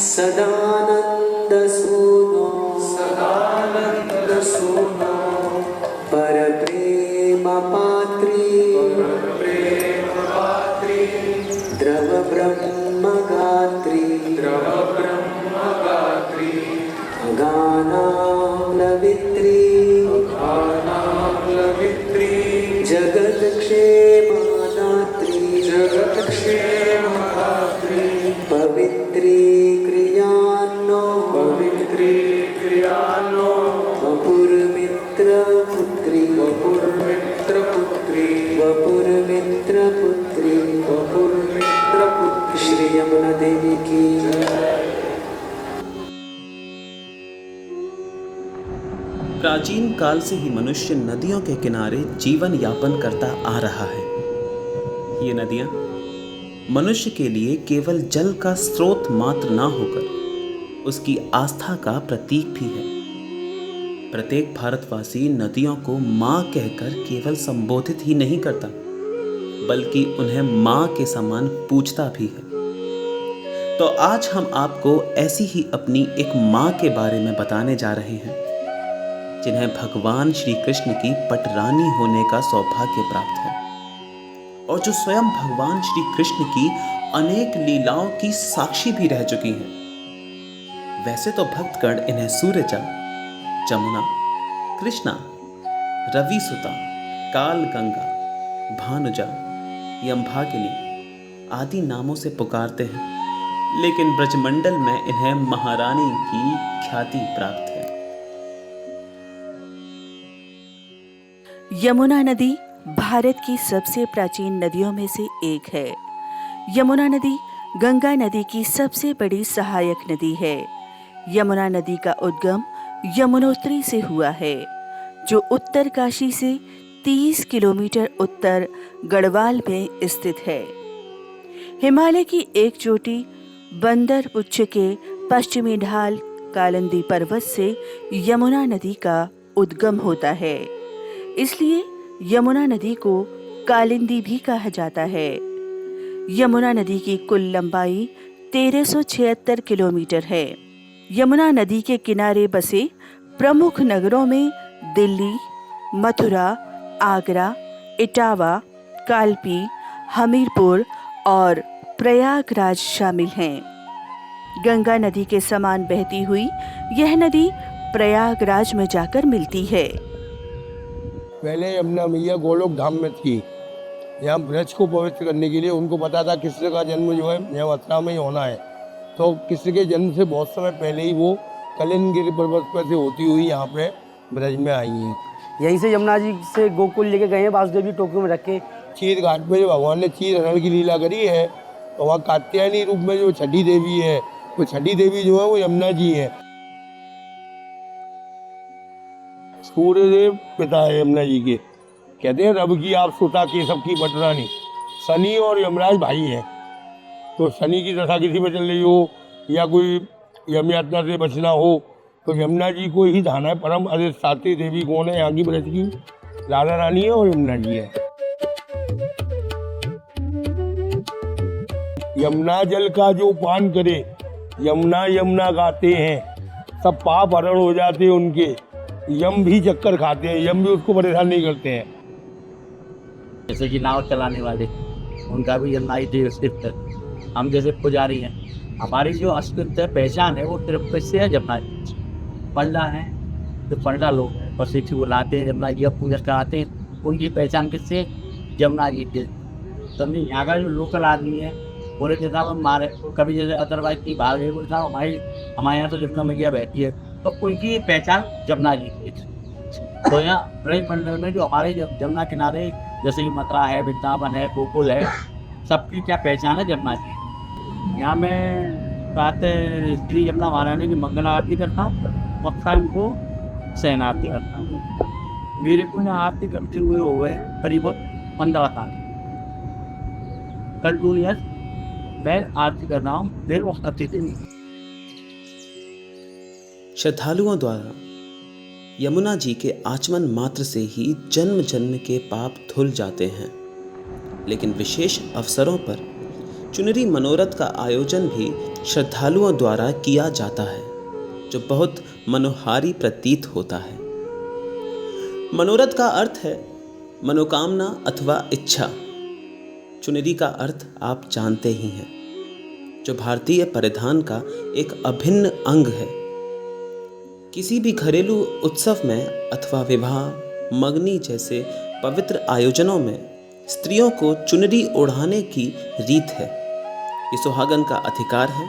सदानन्दसूनो परप्रेमपात्री द्रवब्रह्मगात्री गानाम्लवित्री जगत्क्षेमदात्री पवित्री क्रियान्नो वपुरमित्रपुत्री श्री यमुना देवी की। प्राचीन काल से ही मनुष्य नदियों के किनारे जीवन यापन करता आ रहा है। ये नदियां मनुष्य के लिए केवल जल का स्रोत मात्र ना होकर उसकी आस्था का प्रतीक भी है। प्रत्येक भारतवासी नदियों को माँ कहकर केवल संबोधित ही नहीं करता, बल्कि उन्हें माँ के समान पूजता भी है। तो आज हम आपको ऐसी ही अपनी एक माँ के बारे में बताने जा रहे हैं, जिन्हें भगवान श्री कृष्ण की पटरानी होने का सौभाग्य प्राप्त है और जो स्वयं भगवान श्री कृष्ण की अनेक लीलाओं की साक्षी भी रह चुकी हैं। वैसे तो भक्तगण इन्हें सूर्यजा, जमुना, कृष्णा, रविसुता, कालगंगा, भानुजा, यमभागिनी आदि नामों से पुकारते हैं, लेकिन ब्रजमंडल में इन्हें महारानी की ख्याति प्राप्त है। यमुना नदी भारत की सबसे प्राचीन नदियों में से एक है। यमुना नदी गंगा नदी की सबसे बड़ी सहायक नदी है। यमुना नदी का उद्गम यमुनोत्री से हुआ है, जो उत्तरकाशी से 30 किलोमीटर उत्तर गढ़वाल में स्थित है। हिमालय की एक चोटी बंदर पुच्छ के पश्चिमी ढाल कालिंदी पर्वत से यमुना नदी का उद्गम होता है, इसलिए यमुना नदी को कालिंदी भी कहा जाता है। यमुना नदी की कुल लंबाई 1376 किलोमीटर है। यमुना नदी के किनारे बसे प्रमुख नगरों में दिल्ली, मथुरा, आगरा, इटावा, कालपी, हमीरपुर और प्रयागराज शामिल हैं। गंगा नदी के समान बहती हुई यह नदी प्रयागराज में जाकर मिलती है। पहले यमुना मैया गोलोक धाम में थी। यहाँ ब्रज को पवित्र करने के लिए उनको पता था कृष्ण का जन्म जो है यहाँ मथुरा में ही होना है, तो कृष्ण के जन्म से बहुत समय पहले ही वो कलिंदगिरी पर्वत पर से होती हुई यहाँ पे ब्रज में आई हैं। यहीं से यमुना जी से गोकुल लेके गए हैं, वासुदेव जी टोकरी में रख के। चीर घाट पे जो भगवान ने चीर हरण की लीला करी है, तो वहाँ कात्यायनी रूप में जो छठी देवी है, वो छठी देवी जो है वो यमुना जी है। सूर्यदेव पिता है यमुना जी के, कहते हैं रब की आप सुता के सबकी पटरानी। शनि और यमराज भाई हैं, तो शनि की दशा किसी पर चल रही हो या कोई यम यात्रा से बचना हो तो यमुना जी को ही धाना है। परम अधिष्ठात्री देवी कौन है यहाँ की ब्रज की? राधा रानी है और यमुना जी है। यमुना जल का जो पान करे, यमुना यमुना गाते हैं, सब पाप हरण हो जाते हैं उनके। यम भी चक्कर खाते हैं, यम भी उसको परेशान नहीं करते हैं। जैसे कि नाव चलाने वाले, उनका भी यमुना ही अस्तित्व है। हम जैसे पुजारी हैं, हमारी जो अस्तित्व है, पहचान है, वो सिर्फ किससे है? यमुना जी। पंडा है तो पंडा लोग प्रशिक्षु बुलाते हैं, यमुना जी का पूजा कराते हैं, उनकी पहचान किससे? यमुना जी के। समझे? यहाँ का जो लोकल आदमी है बोले जैसा हम मारे कभी जैसे अदरवाइज की बाहर गए बोले साहब हमारे यहाँ तो यमुना मैया बैठी है, तो उनकी पहचान यमुना जी की। तो यहाँ ब्रज मंडल में जो हमारे यमुना किनारे जैसे कि मथुरा है, वृंदावन है, गोकुल है, सबकी क्या पहचान है? यमुना जी। यहाँ मैं प्रातः श्री यमुना महारानी की मंगल आरती करता हूँ, मक्खा को शयन आरती करता हूँ। मेरे को यहाँ आरती करते हुए हो गए करीब 15 साल। कल 2 ईयर मैं आरती कर रहा हूँ, देर वक्त आती थी। श्रद्धालुओं द्वारा यमुना जी के आचमन मात्र से ही जन्म जन्म के पाप धुल जाते हैं, लेकिन विशेष अवसरों पर चुनरी मनोरथ का आयोजन भी श्रद्धालुओं द्वारा किया जाता है, जो बहुत मनोहारी प्रतीत होता है। मनोरथ का अर्थ है मनोकामना अथवा इच्छा। चुनरी का अर्थ आप जानते ही हैं, जो भारतीय परिधान का एक अभिन्न अंग है। किसी भी घरेलू उत्सव में अथवा विवाह, मगनी जैसे पवित्र आयोजनों में स्त्रियों को चुनरी ओढ़ाने की रीत है। ये सुहागन का अधिकार है,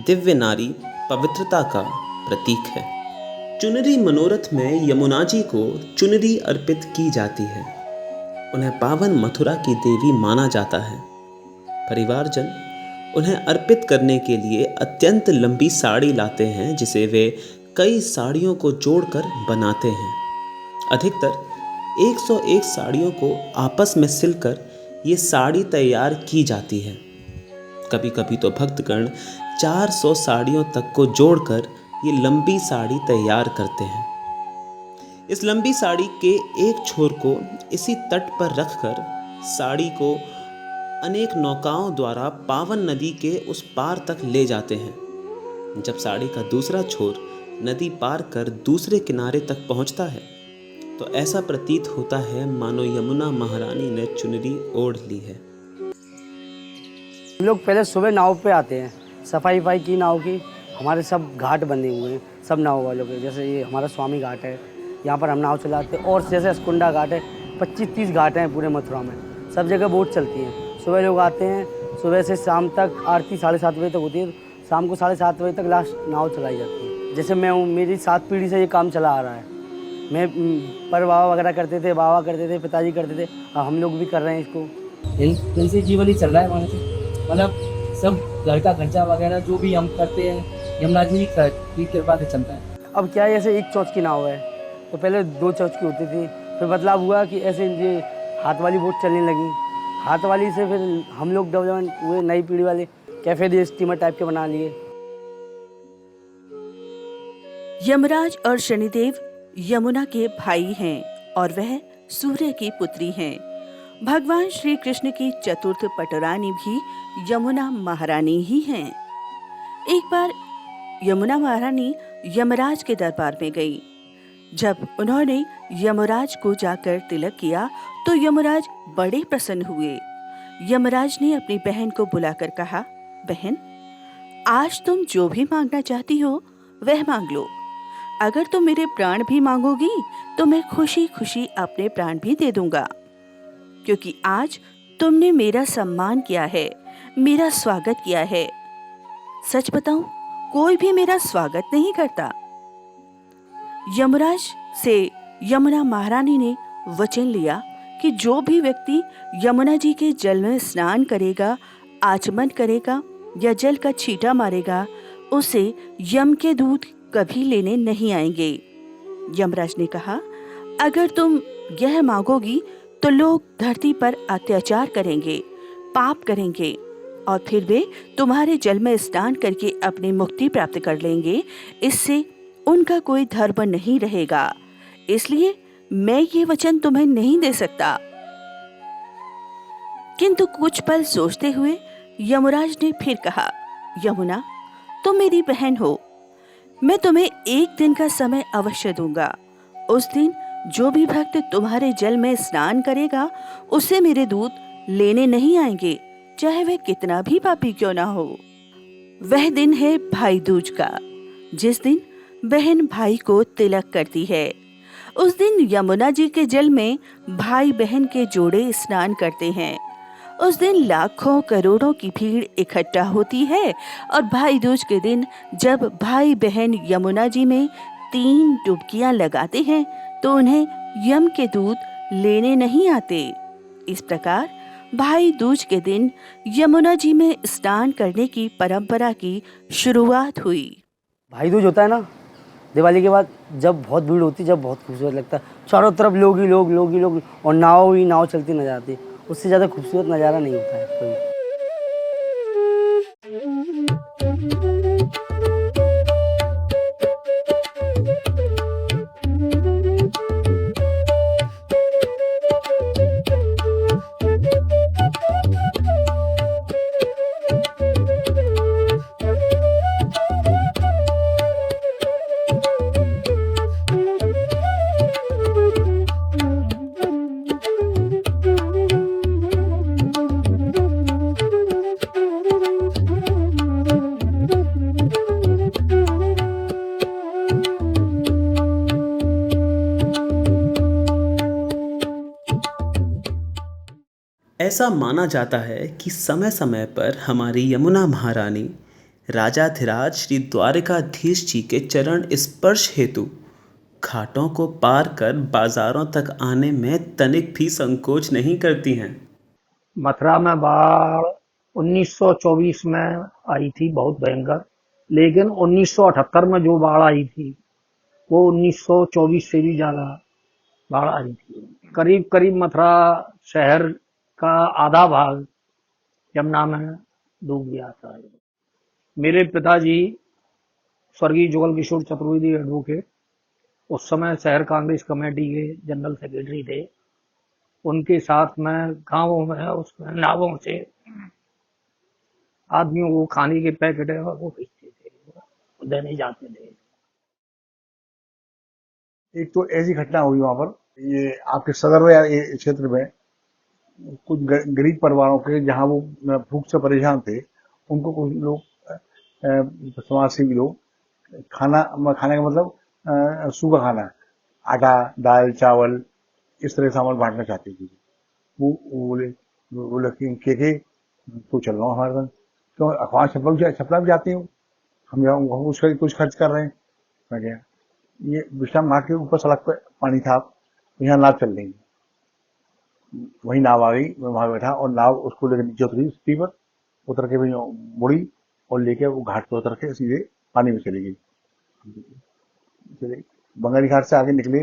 दिव्य नारी पवित्रता का प्रतीक है। चुनरी मनोरथ में यमुना जी को चुनरी अर्पित की जाती है। उन्हें पावन मथुरा की देवी माना जाता है। परिवारजन उन्हें अर्पित करने के लिए अत्यंत लंबी साड़ी लाते हैं, जिसे वे कई साड़ियों को जोड़कर बनाते हैं। अधिकतर 101 साड़ियों को आपस में सिलकर ये साड़ी तैयार की जाती है। कभी कभी तो भक्तगण 400 साड़ियों तक को जोड़कर ये लंबी साड़ी तैयार करते हैं। इस लंबी साड़ी के एक छोर को इसी तट पर रखकर साड़ी को अनेक नौकाओं द्वारा पावन नदी के उस पार तक ले जाते हैं। जब साड़ी का दूसरा छोर नदी पार कर दूसरे किनारे तक पहुंचता है तो ऐसा प्रतीत होता है मानो यमुना महारानी ने चुनरी ओढ़ ली है। हम लोग पहले सुबह नाव पे आते हैं, सफाई वफाई की नाव की। हमारे सब घाट बने हुए हैं सब नाव वालों के, जैसे ये हमारा स्वामी घाट है, यहाँ पर हम नाव चलाते हैं। और जैसे अस्कुंडा घाट है, 25-30 घाट हैं पूरे मथुरा में, सब जगह बोट चलती हैं। सुबह लोग आते हैं, सुबह से शाम तक आरती 7:30 बजे तक होती है, शाम को 7:30 बजे तक लास्ट नाव चलाई जाती है। जैसे मैं हूँ, मेरी 7 पीढ़ी से ये काम चला आ रहा है। मैं पर बाबा वगैरह करते थे, बाबा करते थे, पिताजी करते थे, हम लोग भी कर रहे हैं इसको। इनसे जीवन ही चल रहा है वहाँ से, मतलब सब घर का खर्चा वगैरह जो भी हम करते हैं यमुना जी की कृपा से चलता है। अब क्या है, ऐसे एक चौच की नाव है, तो पहले 2 चौच की होती थी, फिर बदलाव हुआ कि ऐसे ये हाथ वाली बोट चलने लगी। हाथ वाली से फिर हम लोग डेवलपमेंट हुए, नई पीढ़ी वाले कैफे दे स्टीमर टाइप के बना लिए। यमराज और शनिदेव यमुना के भाई हैं और वह सूर्य की पुत्री हैं। भगवान श्री कृष्ण की चतुर्थ पटरानी भी यमुना महारानी ही हैं। एक बार यमुना महारानी यमराज के दरबार में गई। जब उन्होंने यमराज को जाकर तिलक किया तो यमराज बड़े प्रसन्न हुए। यमराज ने अपनी बहन को बुलाकर कहा, बहन, आज तुम जो भी मांगना चाहती हो वह मांग लो। अगर तुम मेरे प्राण भी मांगोगी तो मैं खुशी खुशी अपने प्राण भी दे दूंगा, क्योंकि आज तुमने मेरा सम्मान किया है, मेरा स्वागत किया है। सच बताऊं, कोई भी मेरा स्वागत नहीं करता। यमराज से यमुना महारानी ने वचन लिया कि जो भी व्यक्ति यमुना जी के जल में स्नान करेगा, आचमन करेगा या जल का छींटा मारेगा, उसे यम के दूत कभी लेने नहीं आएंगे। यमराज ने कहा, अगर तुम यह मांगोगी तो लोग धरती पर अत्याचार करेंगे, पाप करेंगे और फिर वे तुम्हारे जल में स्नान करके अपनी मुक्ति प्राप्त कर लेंगे। इससे उनका कोई धर्म नहीं रहेगा, इसलिए मैं ये वचन तुम्हें नहीं दे सकता। किंतु कुछ पल सोचते हुए यमराज ने फिर कहा, यमुना, तुम मेरी बहन हो, मैं तुम्हें एक दिन का समय अवश्य दूंगा। उस दिन जो भी भक्त तुम्हारे जल में स्नान करेगा उसे मेरे दूत लेने नहीं आएंगे, चाहे वह कितना भी पापी क्यों ना हो। वह दिन है भाई दूज का, जिस दिन बहन भाई को तिलक करती है। उस दिन यमुना जी के जल में भाई बहन के जोड़े स्नान करते हैं। उस दिन लाखों करोड़ों की भीड़ इकट्ठा होती है और भाई दूज के दिन जब भाई बहन यमुना जी में 3 डुबकियां लगाते हैं तो उन्हें यम के दूत लेने नहीं आते। इस प्रकार भाई दूज के दिन यमुना जी में स्नान करने की परंपरा की शुरुआत हुई। भाई दूज होता है ना, दिवाली के बाद जब बहुत भीड़ होती है, जब बहुत खूबसूरत लगता है, चारों तरफ लोग ही लोग और नाव ही नाव चलती नजर आती है। उससे ज़्यादा खूबसूरत नज़ारा नहीं होता है कोई। ऐसा माना जाता है कि समय समय पर हमारी यमुना महारानी राजाधिराज श्री द्वारिकाधीश जी के चरण स्पर्श हेतु घाटों को पार कर बाजारों तक आने में तनिक भी संकोच नहीं करती हैं। मथुरा में बाढ़ 1924 में आई थी, बहुत भयंकर। लेकिन 1978 में जो बाढ़ आई थी वो 1924 से भी ज्यादा बाढ़ आई थी। करीब करीब मथुरा शहर का आधा भाग यमुना में डूब गया था। मेरे पिताजी स्वर्गीय जुगल किशोर चतुर्वेदी एडवोकेट उस समय शहर कांग्रेस कमेटी के जनरल सेक्रेटरी थे। उनके साथ में गांवों में उसमें नावों से आदमियों को खाने के पैकेट है वो बेचते थे, देने जाते थे। एक तो ऐसी घटना हुई वहां पर, ये आपके सदर या ये क्षेत्र में कुछ गरीब परिवारों के, जहां वो भूख से परेशान थे, उनको कुछ लोग समाज सेवी लोग खाने का मतलब सूखा खाना, आटा दाल चावल इस तरह सामान बांटना चाहते थे। वो बोले के तो चल रहा हूँ हमारे साथ, तो अखबार छपला भी जाती हूँ, हम उसका कुछ खर्च कर रहे हैं। मैं गया, ये विश्राम घाट के ऊपर सड़क पे पानी था, यहाँ नाव चल रही, वही नाव आ गई, मैं वहां बैठा और नाव उसको लेकर नीचे उतरी, स्टीमर उतर के मुड़ी और लेके वो घाट पे उतर के सीधे पानी में चली गई। बंगाली घाट से आगे निकले,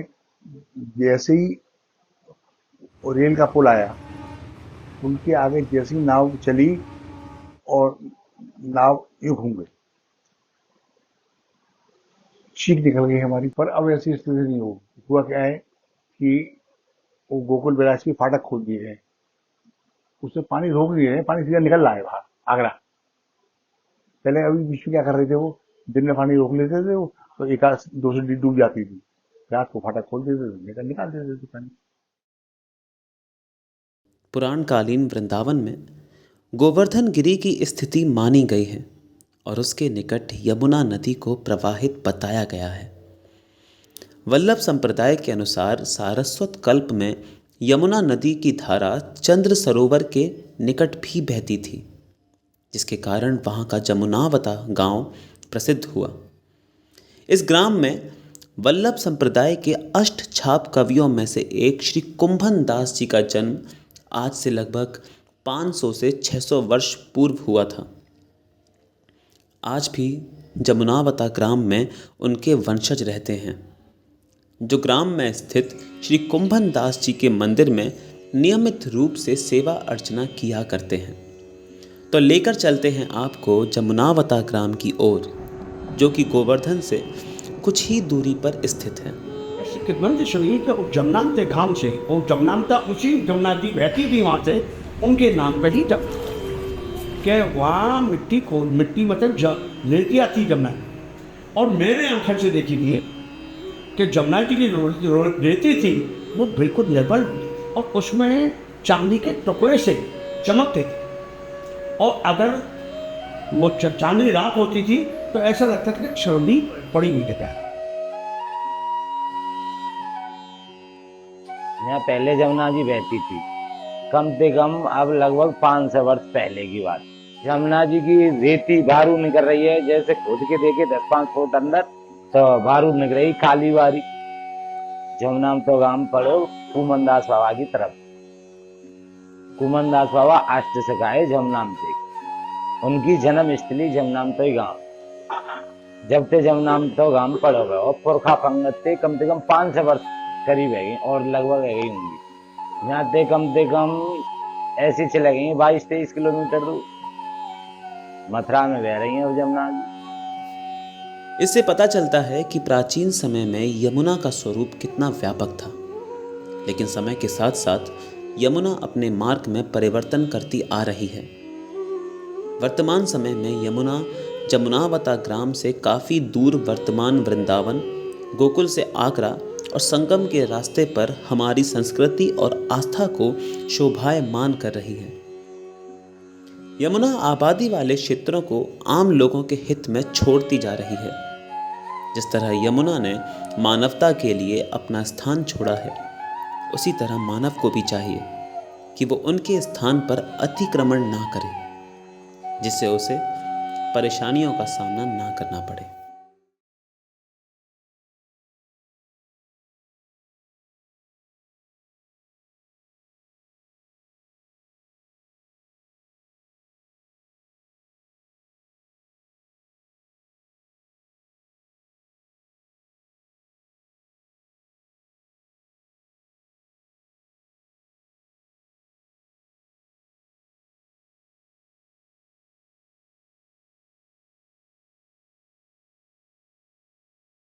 जैसे ही रेल का पुल आया, उनके आगे जैसी नाव चली और नाव यूं घूम गई, चीख निकल गई हमारी। पर अब ऐसी स्थिति नहीं हुआ क्या है कि वो गोकुल विलास की फाटक खोल दिए गए, उससे पानी रोक दिए गए, पानी सीधा निकल रहा है बाहर आगरा। पहले अभी बीच में क्या कर रहे थे, वो दिन में पानी रोक लेते थे, वो तो एक दो से डूब जाती थी, रात को फाटक खोल देते थे, निकाल देते थे पानी। पुराणकालीन वृंदावन में गोवर्धन गिरी की स्थिति मानी गई है और उसके निकट यमुना नदी को प्रवाहित बताया गया है। वल्लभ संप्रदाय के अनुसार सारस्वत कल्प में यमुना नदी की धारा चंद्र सरोवर के निकट भी बहती थी, जिसके कारण वहाँ का जमुनावता गांव प्रसिद्ध हुआ। इस ग्राम में वल्लभ संप्रदाय के अष्ट छाप कवियों में से एक श्री कुंभन दास जी का जन्म आज से लगभग 500 से 600 वर्ष पूर्व हुआ था। आज भी जमुनावता ग्राम में उनके वंशज रहते हैं, जो ग्राम में स्थित श्री कुंभन दास जी के मंदिर में नियमित रूप से सेवा अर्चना किया करते हैं। तो लेकर चलते हैं आपको जमुनावता ग्राम की ओर, जो कि गोवर्धन से कुछ ही दूरी पर स्थित है। कितवंत शरीर के जमुनांते घाम से, और जमुनांता उसी जमुना नदी बहती थी वहाँ से, उनके नाम पर ही जब क्या वहाँ मिट्टी मतलब लेती आती जमुना। और मैंने आंखों से देखी थी कि जमुना जी की रेती थी वो बिल्कुल लेवल, और उसमें चांदी के टुकड़े से चमकते थे, और अगर वो चांदनी रात होती थी तो ऐसा लगता था कि सर्दी पड़ी हुई है। यहाँ पहले जमुना जी बहती थी, कम से कम अब लगभग 500 वर्ष पहले की बात। जमुना जी की रेती बारूद निकल रही है, जैसे खोद के देखे 10-5 फुट अंदर तो बारूद निकल रही काली बारी। जमुना तो गांव पड़ो कुमनदास बाबा की तरफ। कुमनदास बाबा अष्ट सखाए जमुनाम थे, उनकी जन्म स्थली जमुनाम तो गांव। जब ते जमुनाम तो गांव पड़ो गए और पुरखा पंगत थे, कम से कम 500 वर्ष करीब है और लगभग है गई होंगी। यहाँ ते कम ऐसी चले गई 22-23 किलोमीटर दूर मथुरा में बह रही है जमुना जी। इससे पता चलता है कि प्राचीन समय में यमुना का स्वरूप कितना व्यापक था, लेकिन समय के साथ साथ यमुना अपने मार्ग में परिवर्तन करती आ रही है। वर्तमान समय में यमुना जमुनावता ग्राम से काफ़ी दूर वर्तमान वृंदावन, गोकुल से आगरा और संगम के रास्ते पर हमारी संस्कृति और आस्था को शोभायमान कर रही है। यमुना आबादी वाले क्षेत्रों को आम लोगों के हित में छोड़ती जा रही है। जिस तरह यमुना ने मानवता के लिए अपना स्थान छोड़ा है, उसी तरह मानव को भी चाहिए कि वो उनके स्थान पर अतिक्रमण ना करे, जिससे उसे परेशानियों का सामना ना करना पड़े।